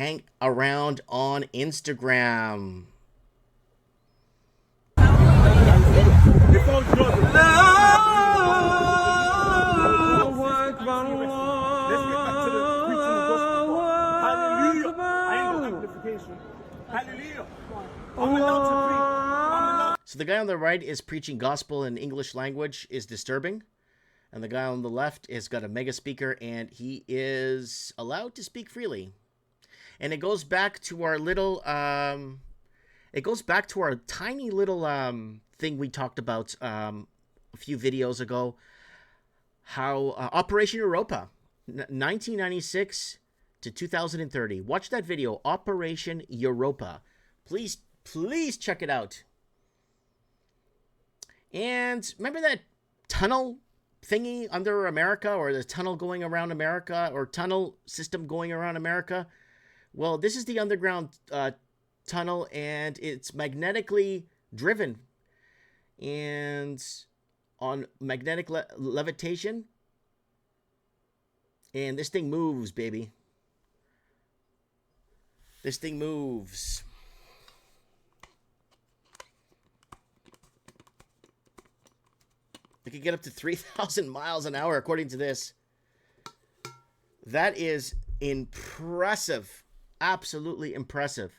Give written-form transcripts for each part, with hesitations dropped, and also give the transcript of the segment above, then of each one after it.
hang around on Instagram. So the guy on the right is preaching gospel in English language, is disturbing. And the guy on the left has got a mega speaker and he is allowed to speak freely. And it goes back to our little, tiny little thing we talked about a few videos ago. How Operation Europa, 1996 to 2030. Watch that video, Operation Europa. Please check it out. And remember that tunnel thingy under America, or the tunnel going around America, or tunnel system going around America? Well, this is the underground tunnel, and it's magnetically driven and on magnetic levitation. And this thing moves, baby. This thing moves. It can get up to 3,000 miles an hour, according to this. That is impressive. Absolutely impressive.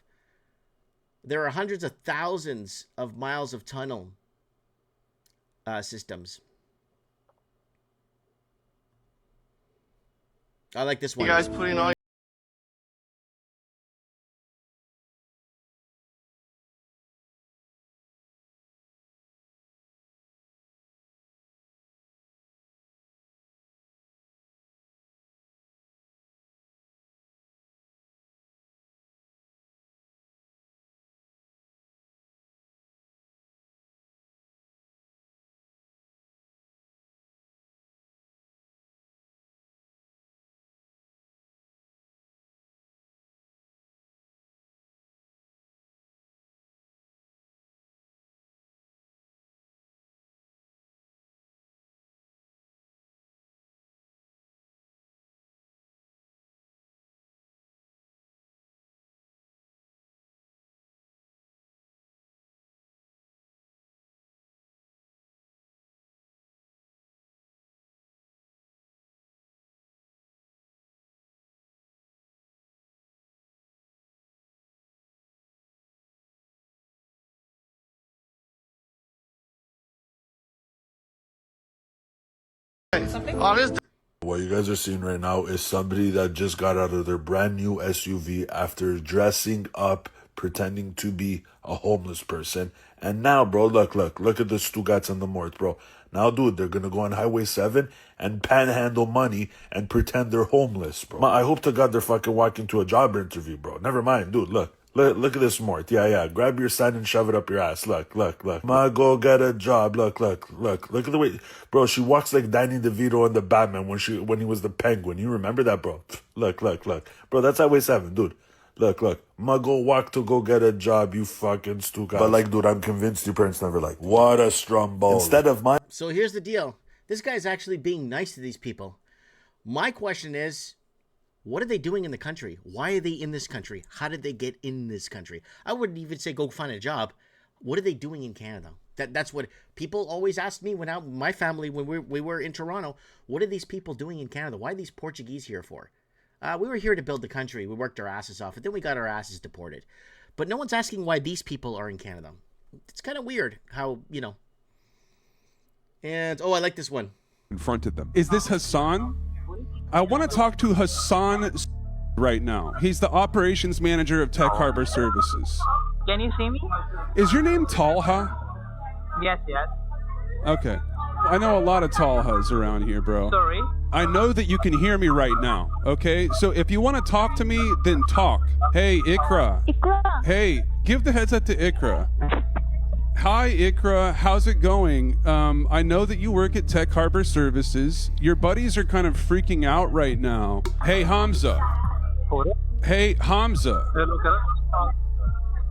There are hundreds of thousands of miles of tunnel systems. I like this one. You guys putting all all this. What you guys are seeing right now is somebody that just got out of their brand new SUV after dressing up, pretending to be a homeless person. And now, bro, look at the Stugats and the Mort, bro. Now, dude, they're gonna go on Highway 7 and panhandle money and pretend they're homeless, bro. I hope to God they're fucking walking to a job interview, bro. Never mind, dude, look at this Mort. Yeah. Grab your sign and shove it up your ass. Look. Ma, go get a job. Look at the way, bro. She walks like Danny DeVito in the Batman when he was the Penguin. You remember that, bro? Look, bro. That's Highway 7, dude. Look. Ma, go walk to go get a job. You fucking stupid. But like, dude, I'm convinced your parents never like. What a Stromboli. Instead of my. So here's the deal. This guy's actually being nice to these people. My question is, what are they doing in the country? Why are they in this country? How did they get in this country? I wouldn't even say go find a job. What are they doing in Canada? That's what people always ask me my family, when we were in Toronto, what are these people doing in Canada? Why are these Portuguese here for? We were here to build the country. We worked our asses off, and then we got our asses deported. But no one's asking why these people are in Canada. It's kind of weird how, And, I like this one. Confronted them. Is this Hassan? I want to talk to Hassan right now. He's the operations manager of Tech Harbor Services. Can you see me? Is your name Talha? Yes. Okay. I know a lot of Talhas around here, bro. Sorry? I know that you can hear me right now, okay? So if you want to talk to me, then talk. Hey, Ikra. Hey, give the headset to Ikra. Hi, Ikra. How's it going? I know that you work at Tech Harbor Services. Your buddies are kind of freaking out right now. Hey, Hamza. Hey, Hamza.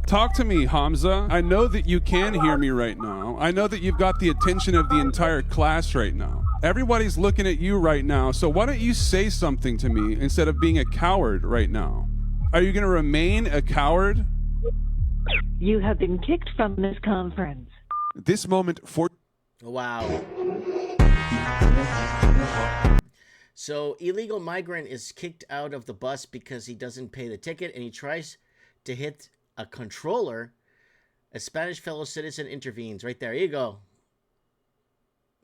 Talk to me, Hamza. I know that you can hear me right now. I know that you've got the attention of the entire class right now. Everybody's looking at you right now, so why don't you say something to me instead of being a coward right now? Are you going to remain a coward? You have been kicked from this conference. This moment for... Wow. So, illegal migrant is kicked out of the bus because he doesn't pay the ticket and he tries to hit a controller. A Spanish fellow citizen intervenes. Right there. Here you go.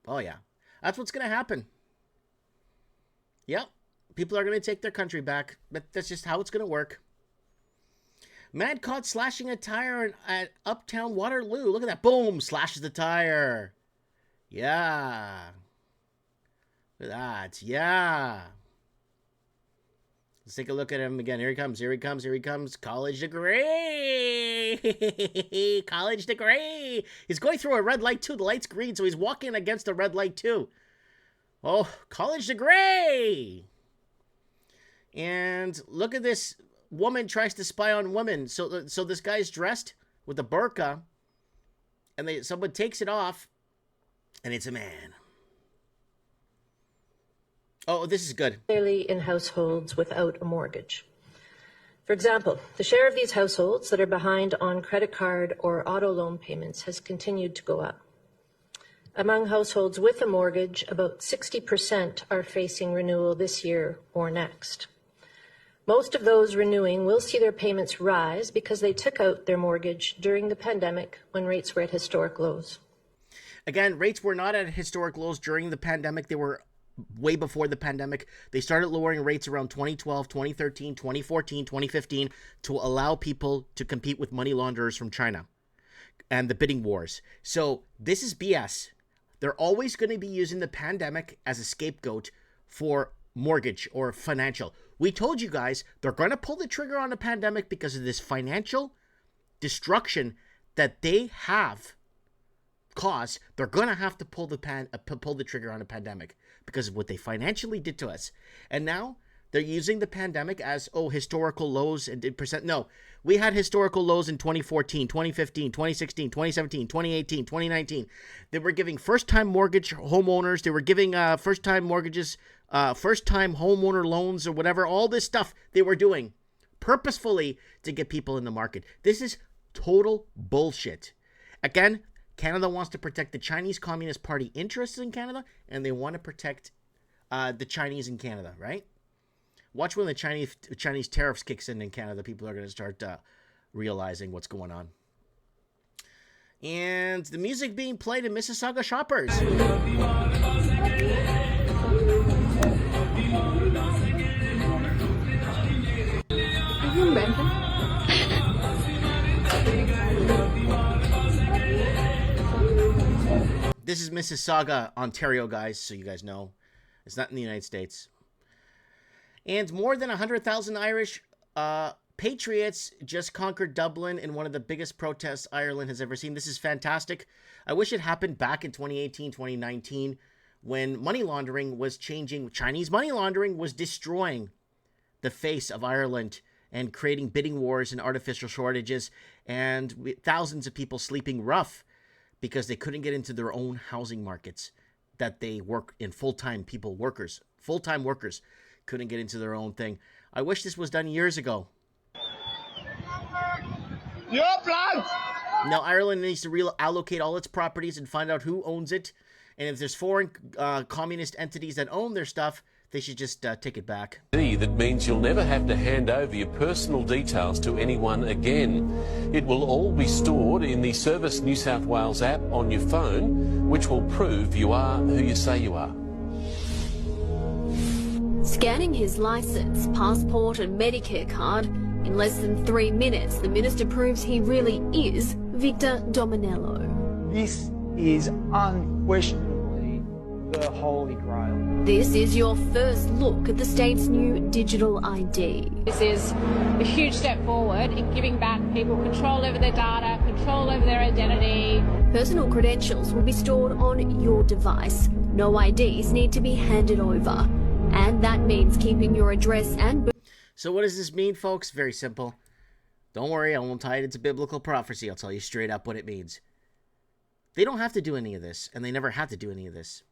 Oh, yeah. That's what's going to happen. Yep. People are going to take their country back. But that's just how it's going to work. Man caught slashing a tire at Uptown Waterloo. Look at that. Boom. Slashes the tire. Yeah. Look at that. Yeah. Let's take a look at him again. Here he comes. Here he comes. Here he comes. College degree. College degree. He's going through a red light too. The light's green, so he's walking against a red light too. Oh, college degree. And look at this. Woman tries to spy on women. So this guy's dressed with a burqa, and someone takes it off, and it's a man. Oh, this is good. Clearly in households without a mortgage. For example, the share of these households that are behind on credit card or auto loan payments has continued to go up. Among households with a mortgage, about 60% are facing renewal this year or next. Most of those renewing will see their payments rise because they took out their mortgage during the pandemic when rates were at historic lows. Again, rates were not at historic lows during the pandemic. They were way before the pandemic. They started lowering rates around 2012, 2013, 2014, 2015 to allow people to compete with money launderers from China and the bidding wars. So this is BS. They're always going to be using the pandemic as a scapegoat for mortgage or financial. We told you guys they're going to pull the trigger on the pandemic because of this financial destruction that they have caused. They're going to have to pull the trigger on the pandemic because of what they financially did to us. And now they're using the pandemic as, historical lows and percent. No, we had historical lows in 2014, 2015, 2016, 2017, 2018, 2019. They were giving first-time mortgage homeowners. They were giving first-time mortgages, first-time homeowner loans or whatever. All this stuff they were doing purposefully to get people in the market. This is total bullshit. Again, Canada wants to protect the Chinese Communist Party interests in Canada, and they want to protect the Chinese in Canada, right? Watch when the Chinese tariffs kicks in Canada. People are going to start realizing what's going on. And the music being played in Mississauga shoppers. This is Mississauga, Ontario, guys, so you guys know. It's not in the United States. And more than 100,000 Irish patriots just conquered Dublin in one of the biggest protests Ireland has ever seen. This is fantastic. I wish it happened back in 2018, 2019, when money laundering was changing. Chinese money laundering was destroying the face of Ireland and creating bidding wars and artificial shortages, and thousands of people sleeping rough because they couldn't get into their own housing markets that they work in. Full-time workers couldn't get into their own thing. I wish this was done years ago. Your plan! Now Ireland needs to reallocate all its properties and find out who owns it. And if there's foreign communist entities that own their stuff, they should just take it back. That means you'll never have to hand over your personal details to anyone again. It will all be stored in the Service New South Wales app on your phone, which will prove you are who you say you are. Scanning his licence, passport and Medicare card, in less than 3 minutes, the minister proves he really is Victor Dominello. This is unquestionably the Holy Grail. This is your first look at the state's new digital ID. This is a huge step forward in giving back people control over their data, control over their identity. Personal credentials will be stored on your device. No IDs need to be handed over. And that means keeping your address and... So what does this mean, folks? Very simple. Don't worry, I won't tie it into biblical prophecy. I'll tell you straight up what it means. They don't have to do any of this, and they never had to do any of this.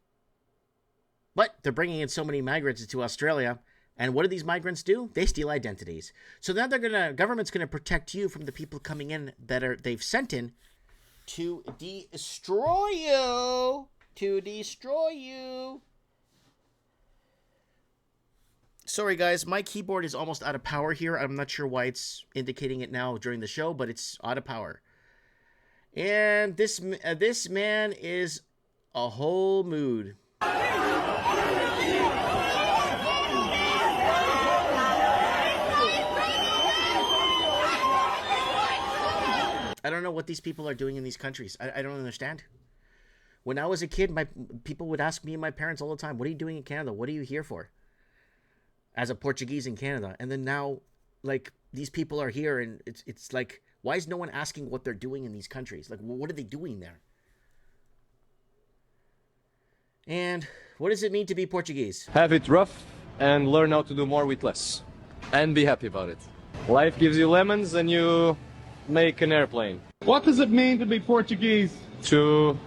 But they're bringing in so many migrants into Australia And what do these migrants do? They steal identities. So now government's gonna protect you from the people coming in that they've sent in to destroy you. To destroy you. Sorry guys, my keyboard is almost out of power here. I'm not sure why it's indicating it now during the show, but it's out of power. And this man is a whole mood. I don't know what these people are doing in these countries. I don't understand. When I was a kid, people would ask me and my parents all the time, what are you doing in Canada? What are you here for? As a Portuguese in Canada. And then now, like, these people are here, and it's like, why is no one asking what they're doing in these countries? Like, what are they doing there? And what does it mean to be Portuguese? Have it rough and learn how to do more with less. And be happy about it. Life gives you lemons and you make an airplane. What does it mean to be Portuguese? To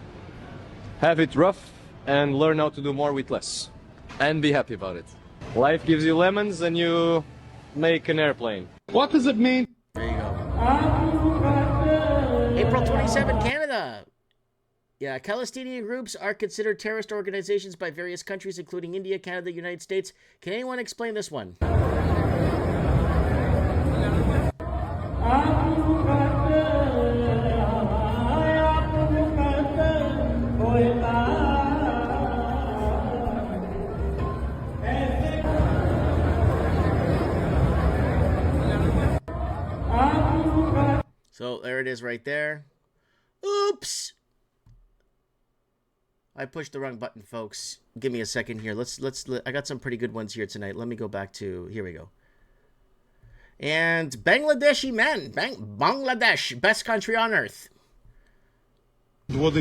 have it rough and learn how to do more with less. And be happy about it. Life gives you lemons and you make an airplane. What does it mean? There you go. April 27, Canada. Yeah, Palestinian groups are considered terrorist organizations by various countries, including India, Canada, United States. Can anyone explain this one? So there it is right there. Oops. I pushed the wrong button, folks. Give me a second here. I got some pretty good ones here tonight. Let me go back to, here we go. And Bangladeshi men. Bangladesh, best country on earth. Well,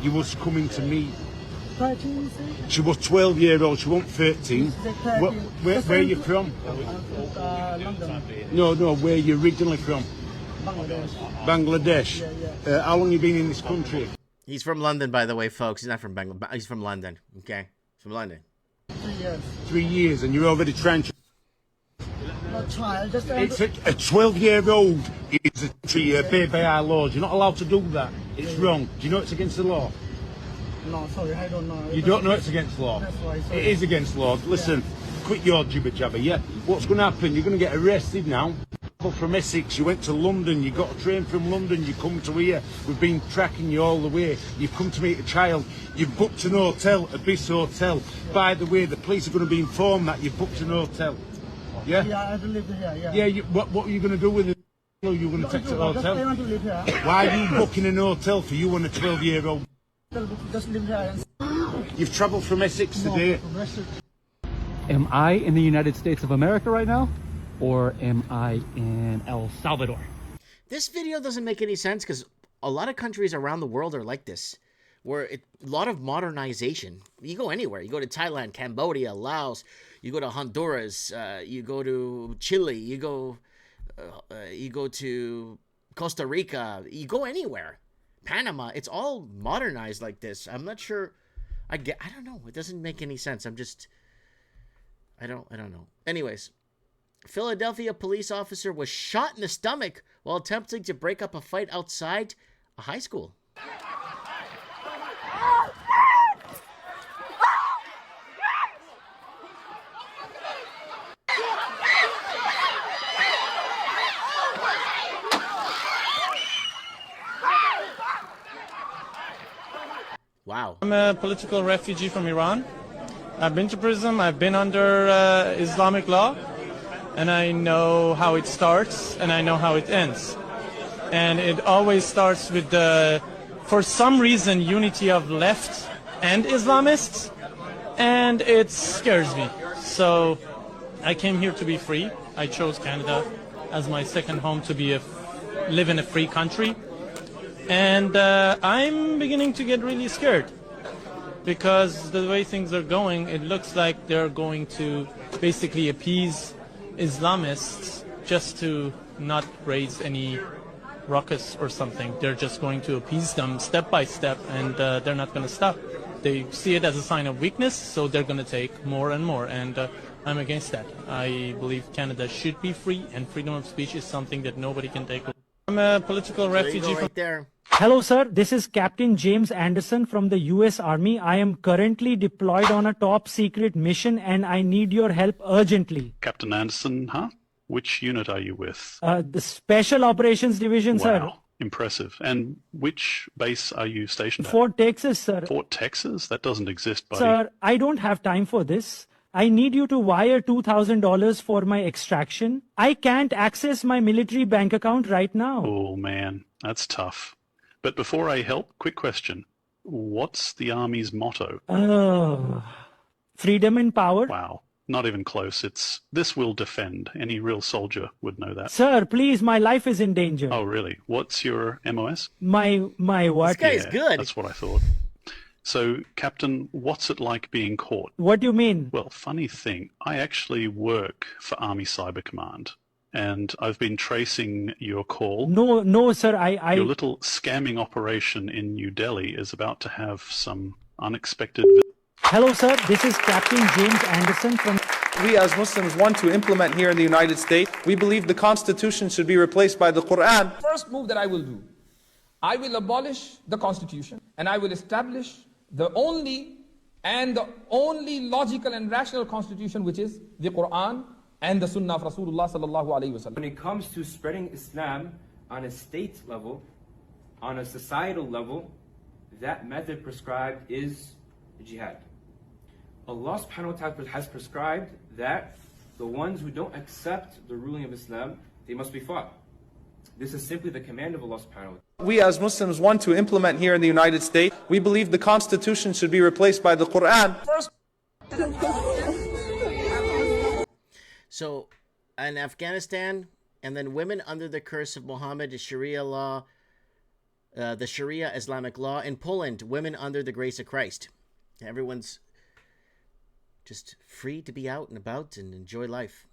you was coming to meet. She was 12-year-old, she wasn't 13. Where are you from? No, where are you originally from? Bangladesh. How long have you been in this country? He's from London, by the way, folks. He's not from Bangladesh. He's from London, okay? He's from London. 3 years. 3 years, and you're already trying to... It's a 12-year-old is obeyed by our laws. You're not allowed to do that. It's wrong. Do you know it's against the law? No, sorry, I don't know. You don't know it's against law? That's why, sorry. It is against law. Listen, quit your jibber-jabber, yeah? What's going to happen? You're going to get arrested now. From Essex, you went to London, you got a train from London, you come to here, we've been tracking you all the way, you've come to meet a child, you've booked an hotel, Abyss Hotel. By the way, the police are going to be informed that you've booked an hotel. Yeah? Yeah, I have to live here, yeah. Yeah, what are you going to do with it? Are you going to take it to the hotel? I want to live here. Why are you booking an hotel for you and a 12-year-old? Just live here. You've travelled from Essex today. Am I in the United States of America right now? Or am I in El Salvador? This video doesn't make any sense because a lot of countries around the world are like this, where a lot of modernization. You go anywhere. You go to Thailand, Cambodia, Laos. You go to Honduras. You go to Chile. You go to Costa Rica. You go anywhere. Panama. It's all modernized like this. I'm not sure. I don't know. It doesn't make any sense. I don't know. Anyways. Philadelphia police officer was shot in the stomach while attempting to break up a fight outside a high school. Wow. I'm a political refugee from Iran. I've been to prison. I've been under Islamic law. And I know how it starts, and I know how it ends. And it always starts with for some reason, unity of left and Islamists, and it scares me. So I came here to be free. I chose Canada as my second home to live in a free country. And I'm beginning to get really scared because the way things are going, it looks like they're going to basically appease Islamists just to not raise any ruckus or something. They're just going to appease them step by step, and they're not going to stop. They see it as a sign of weakness, so they're going to take more and more. And I'm against that. I believe Canada should be free, and freedom of speech is something that nobody can take away. I'm a political refugee from there. Hello, sir. This is Captain James Anderson from the U.S. Army. I am currently deployed on a top secret mission and I need your help urgently. Captain Anderson, huh? Which unit are you with? The Special Operations Division, sir. Wow, impressive. And which base are you stationed at? Fort Texas, sir. Fort Texas? That doesn't exist, buddy. Sir, I don't have time for this. I need you to wire $2,000 for my extraction. I can't access my military bank account right now. Oh, man, that's tough. But before I help, quick question. What's the Army's motto? Freedom and power. Wow, not even close. It's "this will defend." Any real soldier would know that. Sir, please, my life is in danger. Oh, really? What's your MOS? My what? This guy's good. That's what I thought. So, Captain, what's it like being caught? What do you mean? Well, funny thing, I actually work for Army Cyber Command, and I've been tracing your call. No, sir, Your little scamming operation in New Delhi is about to have some unexpected... Hello, sir. This is Captain James Anderson from... We as Muslims want to implement here in the United States. We believe the Constitution should be replaced by the Quran. First move that I will do, I will abolish the Constitution and I will establish the only logical and rational Constitution, which is the Quran and the Sunnah of Rasulullah sallallahu alaihi wasallam. When it comes to spreading Islam on a state level, on a societal level, that method prescribed is jihad. Allah subhanahu wa ta'ala has prescribed that the ones who don't accept the ruling of Islam, they must be fought. This is simply the command of Allah subhanahu wa ta'ala. We as Muslims want to implement here in the United States. We believe the Constitution should be replaced by the Quran. So, in Afghanistan, and then women under the curse of Muhammad, the Sharia law, the Sharia Islamic law. In Poland, women under the grace of Christ. Everyone's just free to be out and about and enjoy life.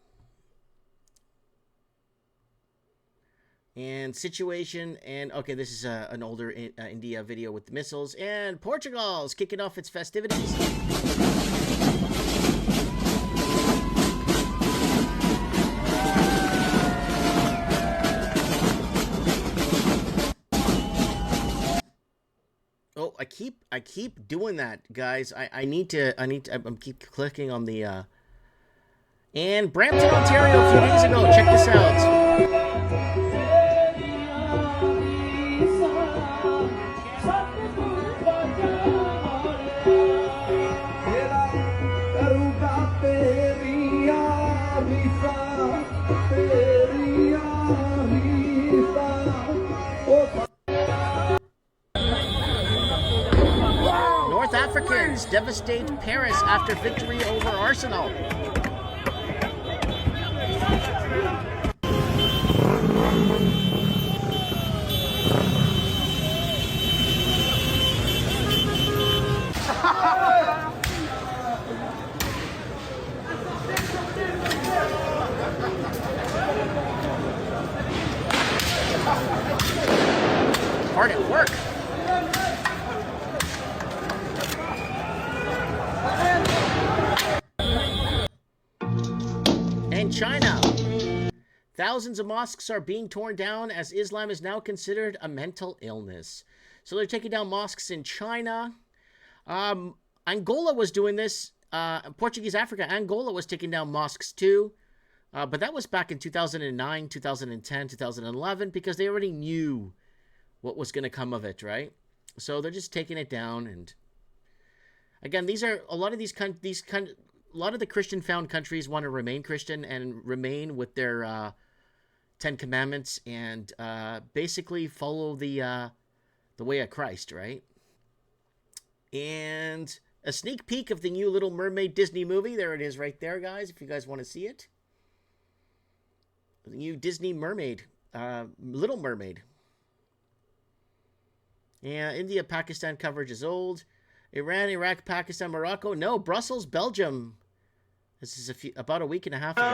And situation, and okay, this is an older India video with the missiles, and Portugal is kicking off its festivities. Oh, I keep doing that, guys. I need to I'm keep clicking on the and Brampton, Ontario a few days ago. Check this out. North Africans devastate Paris after victory over Arsenal. Hard at work. And China. Thousands of mosques are being torn down as Islam is now considered a mental illness. So they're taking down mosques in China. Angola was doing this. Portuguese Africa, Angola was taking down mosques too. But that was back in 2009, 2010, 2011, because they already knew what was going to come of it, right? So they're just taking it down. And again, these are a lot of a lot of the Christian-found countries want to remain Christian and remain with their 10 Commandments and basically follow the way of Christ, right? And a sneak peek of the new Little Mermaid Disney movie. There it is right there, guys, if you guys want to see it. The new Disney Mermaid, Little Mermaid. Yeah, India, Pakistan coverage is old. Iran, Iraq, Pakistan, Morocco. No, Brussels, Belgium. This is about a week and a half ago.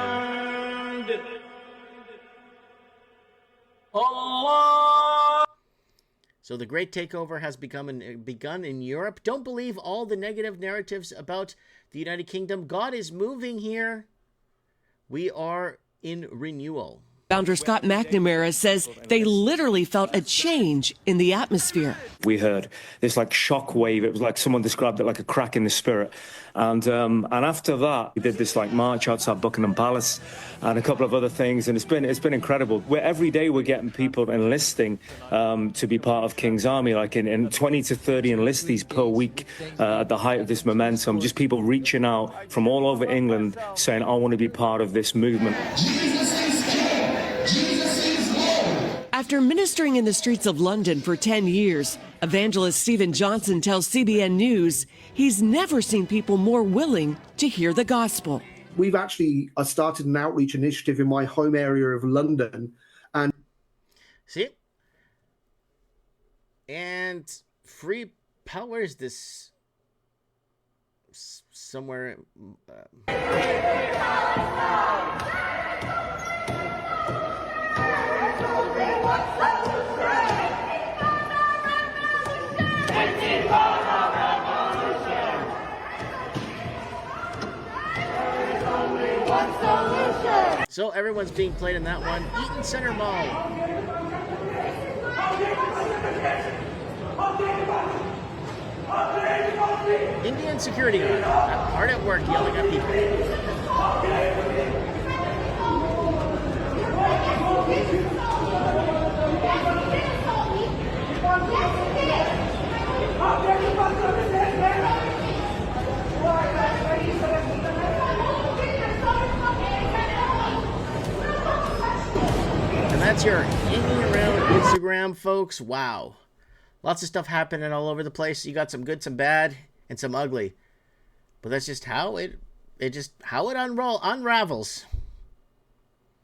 So the great takeover has begun in Europe. Don't believe all the negative narratives about the United Kingdom. God is moving here. We are in renewal. Founder Scott McNamara says they literally felt a change in the atmosphere. We heard this like shock wave. It was like someone described it like a crack in the spirit. And after that, we did this like march outside Buckingham Palace and a couple of other things. And it's been incredible. Every day we're getting people enlisting to be part of King's Army, like in 20 to 30 enlistees per week at the height of this momentum. Just people reaching out from all over England saying, I want to be part of this movement. After ministering in the streets of London for 10 years, evangelist Stephen Johnson tells CBN News he's never seen people more willing to hear the gospel. We've actually started an outreach initiative in my home area of London. And see? And free power is this somewhere... So everyone's being played in that one. Eaton Center Mall. Indian security guard hard at work yelling at people. And that's your hanging around Instagram, folks. Wow. Lots of stuff happening all over the place. You got some good, some bad, and some ugly. But that's just how it unravels.